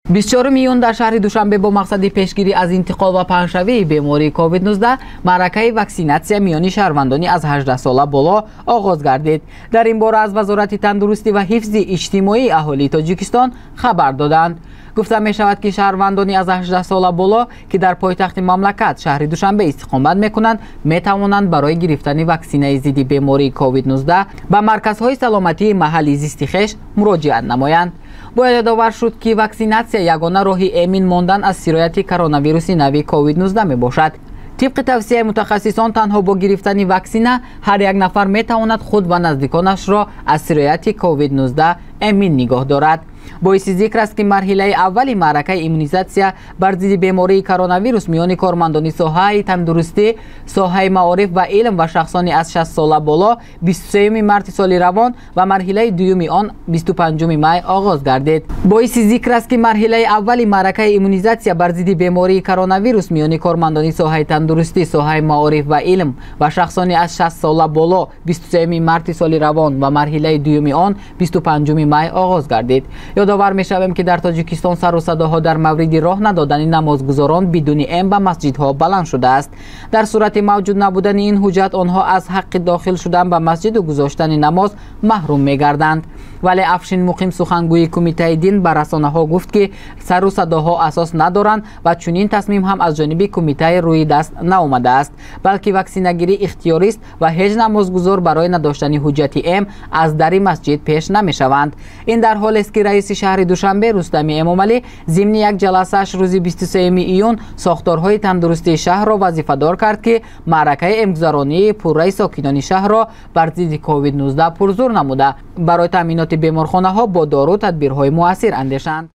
24 июн дар шаҳри Душанбе бо мақсади пешгирӣ аз интиқол ва паҳншавии бемории COVID-19 маъракаи ваксинатсия миёни шаҳрвандони аз 18 сола боло оғоз гардид. Дар ин бора аз Вазорати тандурустӣ ва ҳифзи иҷтимоии аҳолии Тоҷикистон хабар доданд. гуфта мешавад ки шаҳрвандони аз 18 сола боло ки дар пойтахти мамлакат шаҳри Душанбе истиқомат мекунанд метавонанд барои гирифтани ваксинаи зидди бемории COVID-19 ба марказҳои саломатии маҳалли зисти хеш муроҷиат намоянд. бояд ёдовар шуд ки ваксинатсия ягона роҳи эмин мондан аз сирояти коронавируси нави COVID-19 мебошад. тибқи тавсияи мутахассисон танҳо бо гирифтани ваксина ҳар як нафар метавонад худ ва наздиконашро аз сирояти COVID-19 эмин нигоҳ дорад. боиси зикр аст ки марҳилаи аввали маъракаи иммунизатсия бар зидди бемории коронавирус миёни кормандони соҳаи тандурустӣ, соҳаи маориф ва илм ва шахсони аз 60 сола боло 23 марти соли равон ва марҳилаи дуюми он 25 май оғоз гардид. боиси зикр аст ки марҳилаи аввали маъракаи иммунизатсия бар зидди бемории коронавирус миёни кормандони соҳаи тандурустӣ, соҳаи маориф ва илм ва шахсони аз 60 сола боло 23 марти соли равон ва марҳилаи дуюми он 25 май оғоз гардид. ёдовар мешавем ки дар Тоҷикистон сару садоҳо дар мавриди роҳ надодани намозгузорон бидуни эм ба масҷидҳо баланд шудааст. дар сурати мавҷуд набудани ин ҳуҷҷат онҳо аз ҳаққи дохил шудан ба масҷиду гузоштани намоз маҳрум мегарданд. вале Афшин Муқим сухангӯи кумитаи дин ба расонаҳо гуфт ки сару садоҳо асос надоранд ва чунин тасмим ҳам аз ҷониби кумитаи рӯи даст наомадааст, балки ваксинагирӣ ихтиёрист ва ҳеҷ намозгузор барои надоштани ҳуҷҷати эм аз дари масҷид пеш намешаванд. ин дар ҳолест ки раиси шаҳри Душанбе Рустами Эмомалӣ зимни як ҷаласааш рӯзи 23 июн сохторҳои тандурустии шаҳрро вазифадор кард ки маъракаи эмгузаронии пурраи сокинони шаҳрро бар зидди COVID-19 пурзур намуда барои таъминоти беморхонаҳо бо дору тадбирҳои муассир андешанд.